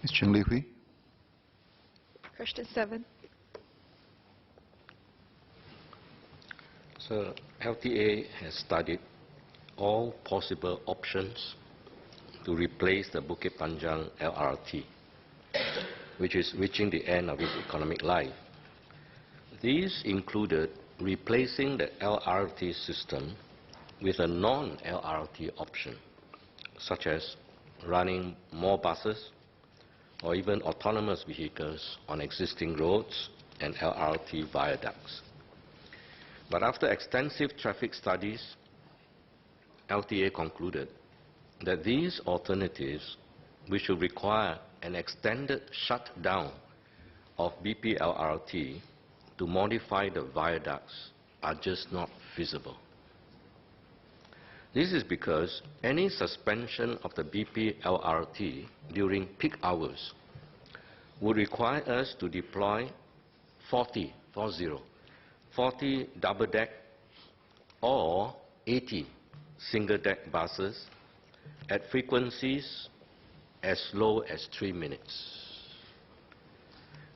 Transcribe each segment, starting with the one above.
Ms. Cheng Li Hui. Question 7. So LTA has studied all possible options to replace the Bukit Panjang LRT, which is reaching the end of its economic life. These included replacing the LRT system with a non-LRT option, such as running more buses or even autonomous vehicles on existing roads and LRT viaducts. But after extensive traffic studies, LTA concluded that these alternatives, which will require an extended shutdown of BP LRT to modify the viaducts, are just not feasible. This is because any suspension of the BP LRT during peak hours would require us to deploy 40 double-deck or 80 single-deck buses at frequencies as low as 3 minutes.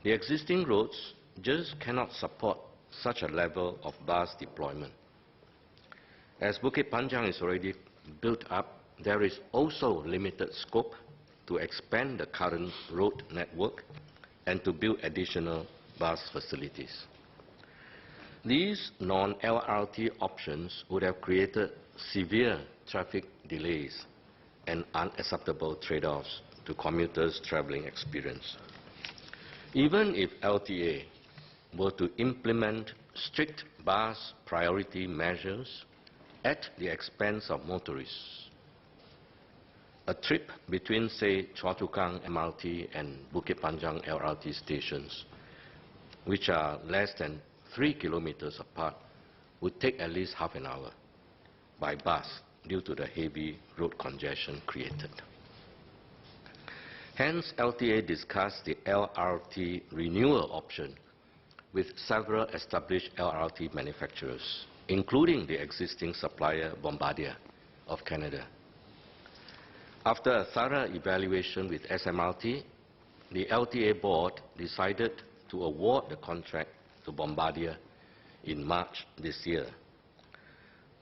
The existing roads just cannot support such a level of bus deployment. As Bukit Panjang is already built up, there is also limited scope to expand the current road network and to build additional bus facilities. These non-LRT options would have created severe traffic delays and unacceptable trade-offs to commuters' traveling experience. Even if LTA were to implement strict bus priority measures at the expense of motorists, a trip between, say, Choa Chu Kang MRT and Bukit Panjang LRT stations, which are less than 3 kilometers apart, would take at least half an hour by bus due to the heavy road congestion created. Hence, LTA discussed the LRT renewal option with several established LRT manufacturers, including the existing supplier Bombardier of Canada. After a thorough evaluation with SMRT, the LTA board decided to award the contract to Bombardier in March this year.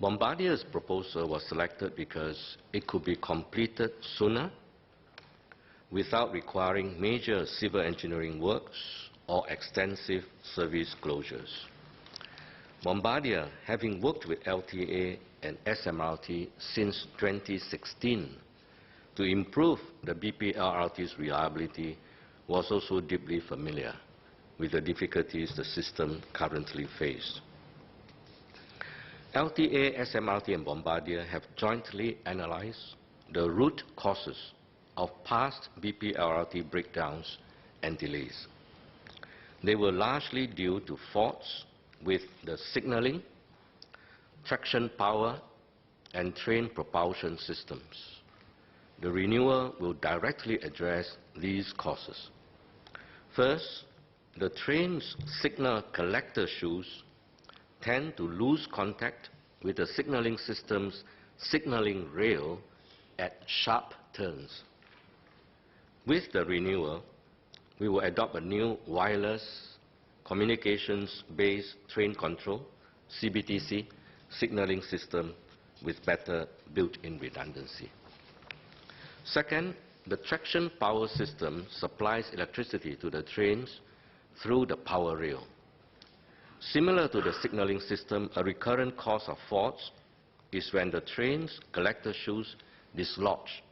Bombardier's proposal was selected because it could be completed sooner without requiring major civil engineering works or extensive service closures. Bombardier, having worked with LTA and SMRT since 2016 to improve the BP LRT's reliability, was also deeply familiar with the difficulties the system currently faces. LTA, SMRT and Bombardier have jointly analyzed the root causes of past BP LRT breakdowns and delays. They were largely due to faults with the signaling, traction power, and train propulsion systems. The renewal will directly address these causes. First, the train's signal collector shoes tend to lose contact with the signaling system's signaling rail at sharp turns. With the renewal, we will adopt a new wireless communications-based train control, CBTC, signaling system with better built-in redundancy. Second, the traction power system supplies electricity to the trains through the power rail. Similar to the signaling system, a recurrent cause of faults is when the train's collector shoes dislodge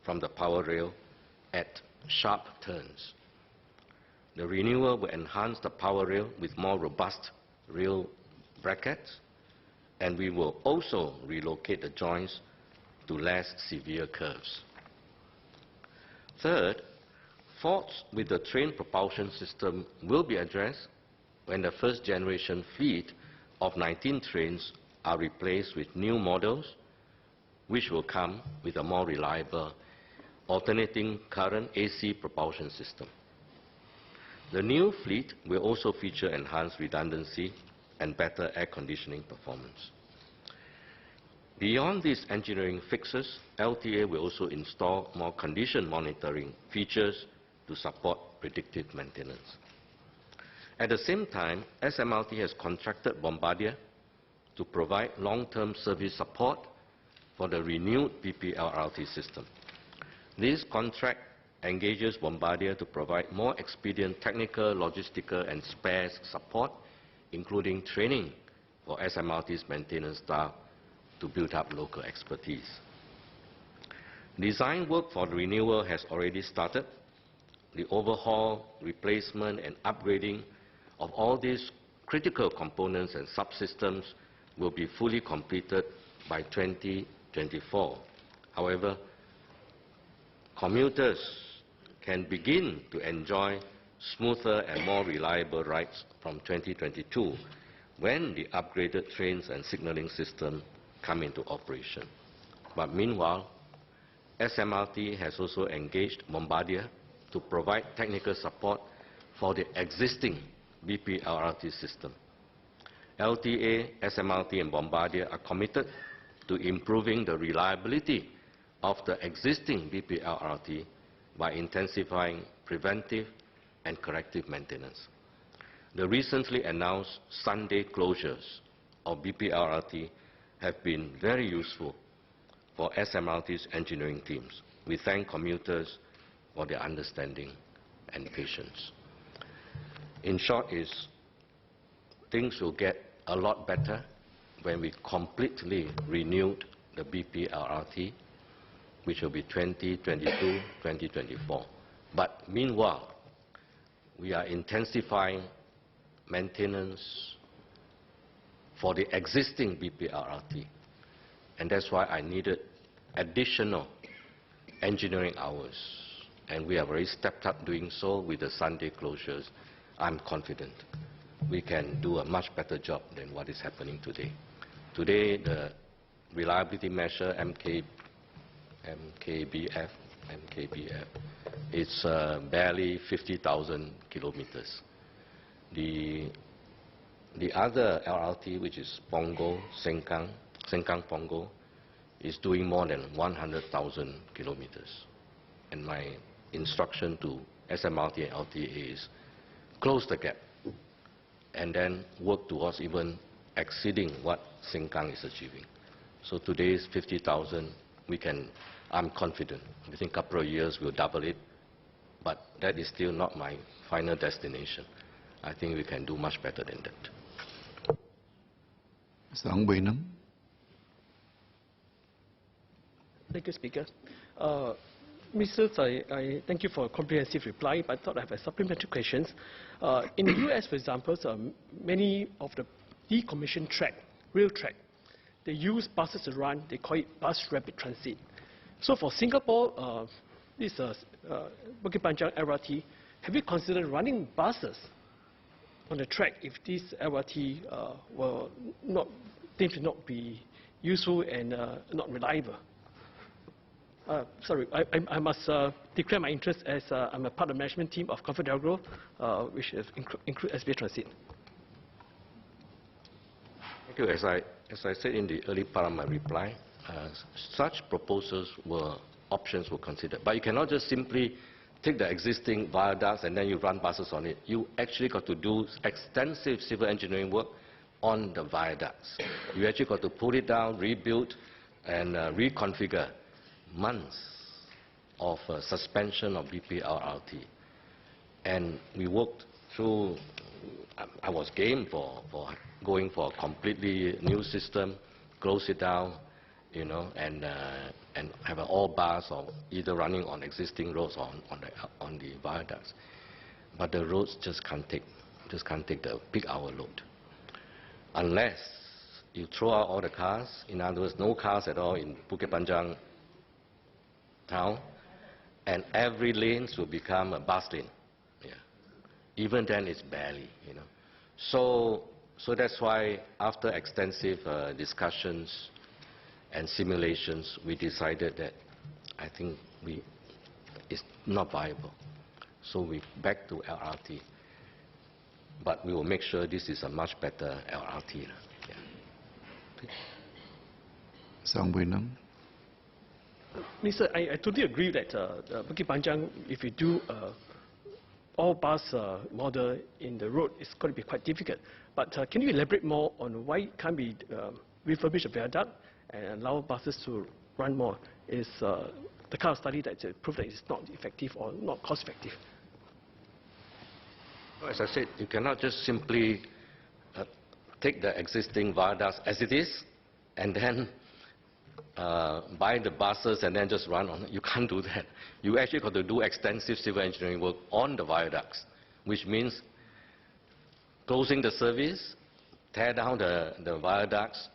from the power rail at sharp turns. The renewal will enhance the power rail with more robust rail brackets, and we will also relocate the joints to less severe curves. Third, faults with the train propulsion system will be addressed when the first generation fleet of 19 trains are replaced with new models, which will come with a more reliable alternating current AC propulsion system. The new fleet will also feature enhanced redundancy and better air conditioning performance. Beyond these engineering fixes, LTA will also install more condition monitoring features to support predictive maintenance. At the same time, SMRT has contracted Bombardier to provide long-term service support for the renewed BP LRT system. This contract engages Bombardier to provide more expedient technical, logistical, and spares support, including training for SMRT's maintenance staff to build up local expertise. Design work for the renewal has already started. The overhaul, replacement, and upgrading of all these critical components and subsystems will be fully completed by 2024. However, commuters can begin to enjoy smoother and more reliable rides from 2022 when the upgraded trains and signaling system come into operation. But meanwhile, SMRT has also engaged Bombardier to provide technical support for the existing BP LRT system. LTA, SMRT, and Bombardier are committed to improving the reliability of the existing BP LRT by intensifying preventive and corrective maintenance. The recently announced Sunday closures of BP LRT have been very useful for SMRT's engineering teams. We thank commuters for their understanding and patience. In short, things will get a lot better when we completely renewed the BP LRT, which will be 2022, 2024. But meanwhile, we are intensifying maintenance for the existing BP LRT. And that's why I needed additional engineering hours. And we have already stepped up doing so with the Sunday closures. I'm confident we can do a much better job than what is happening today. Today, the reliability measure, MKBF, it's barely 50,000 kilometers. The other LRT, which is Punggol, Sengkang Punggol, is doing more than 100,000 kilometers. And my instruction to SMRT and LTA is close the gap and then work towards even exceeding what Sengkang is achieving. So today's 50,000, I'm confident, within a couple of years we'll double it, but that is still not my final destination. I think we can do much better than that. Mr. Boon. Thank you, Speaker. Ministers, I thank you for a comprehensive reply, but I thought I have a supplementary questions. In the US, for example, many of the decommissioned track, rail track, they use buses to run, they call it bus rapid transit. So for Singapore, this Bukit Panjang LRT, have you considered running buses on the track if this LRT will not deemed to not be useful and not reliable? Sorry, I must declare my interest as I'm a part of the management team of ComfortDelGro, which include SBA Transit. Thank you. As I said in the early part of my reply, such proposals options were considered. But you cannot just simply take the existing viaducts and then you run buses on it. You actually got to do extensive civil engineering work on the viaducts. You actually got to pull it down, rebuild, and reconfigure. Months of suspension of BP LRT. And we worked through, I was game for going for a completely new system, close it down, and have all bars or either running on existing roads or on the viaducts. But the roads just can't take the peak hour load. Unless you throw out all the cars, in other words, no cars at all in Bukit Panjang town, and every lane will become a bus lane. Yeah. Even then, it's barely, So that's why, after extensive discussions and simulations, we decided that I think it's not viable. So we back to LRT. But we will make sure this is a much better LRT. Yeah. Mr. Boon. Minister, I totally agree that Bukit Panjang, if you do all bus model in the road is going to be quite difficult. But can you elaborate more on why can't we refurbish the viaduct and allow buses to run more? Is the kind of study that proved that it's not effective or not cost effective? As I said, you cannot just simply take the existing viaducts as it is and then buy the buses and then just run on it. You can't do that. You actually got to do extensive civil engineering work on the viaducts, which means closing the service, tear down the viaducts,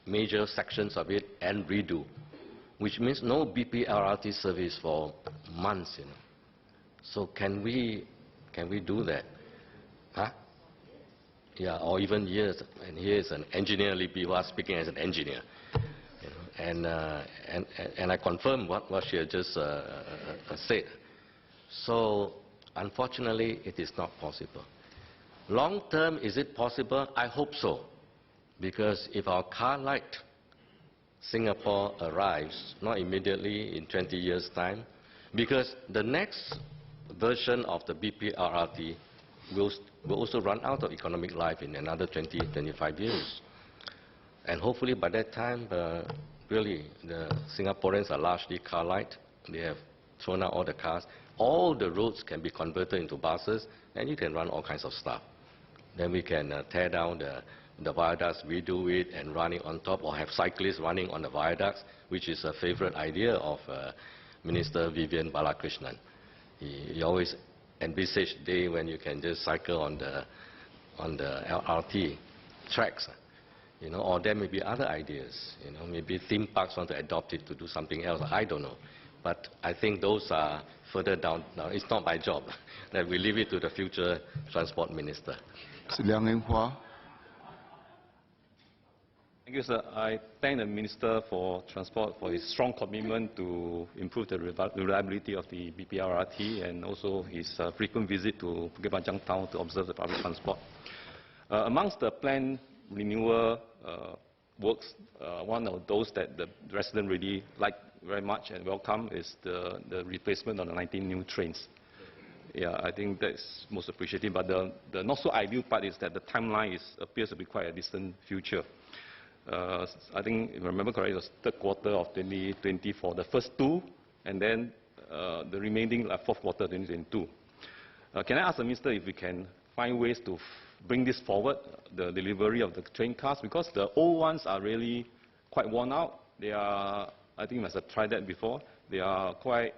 major sections of it, and redo, which means no BP LRT service for months, you know. So can we do that? Huh? Yeah, or even years. And here's an engineer, Libby, who is speaking as an engineer. You know, and I confirm what she had just said. So, unfortunately, it is not possible. Long term, is it possible? I hope so. Because if our car light Singapore arrives, not immediately in 20 years' time, because the next version of the BP LRT will also run out of economic life in another 20, 25 years. And hopefully by that time, really, the Singaporeans are largely car light. They have thrown out all the cars. All the roads can be converted into buses, and you can run all kinds of stuff. Then we can tear down the viaducts, redo it, and run it on top, or have cyclists running on the viaducts, which is a favorite idea of Minister Vivian Balakrishnan. He always envisaged a day when you can just cycle on the LRT tracks. You know, or there may be other ideas. You know, maybe theme parks want to adopt it to do something else. I don't know. But I think those are further down. Now, it's not my job. That we leave it to the future transport minister. Thank you, sir. I thank the Minister for Transport for his strong commitment to improve the reliability of the BPRT and also his frequent visit to Bukit Panjang town to observe the public transport. Amongst the planned renewal works, one of those that the residents really like very much and welcome is the replacement of the 19 new trains. Yeah, I think that's most appreciated. But the not so ideal part is that the timeline appears to be quite a distant future. I think, if I remember correctly, it was third quarter of 2020 for the first two, and then the remaining fourth quarter 2022. Can I ask the Minister if we can find ways to bring this forward, the delivery of the train cars, because the old ones are really quite worn out. They are, I think you must have tried that before. They are quite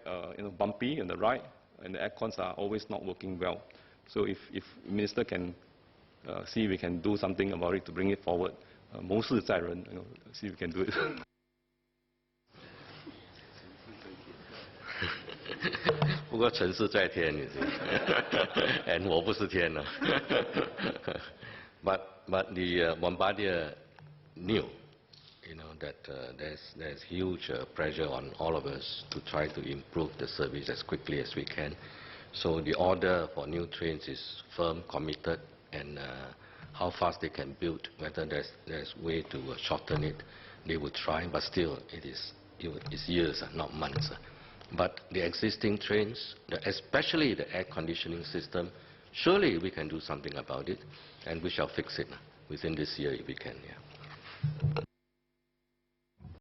bumpy on the ride, and the aircons are always not working well. So if Minister can see if we can do something about it to bring it forward. 谋事在人, see if we can do it. 不过成事在天, you see. And 我不是天呢. But the Bombardier knew, you know, that there's huge pressure on all of us to try to improve the service as quickly as we can. So the order for new trains is firm, committed, and how fast they can build, whether there's way to shorten it, they will try, but still it's years, not months. But the existing trains, especially the air conditioning system, surely we can do something about it, and we shall fix it within this year if we can. Yeah.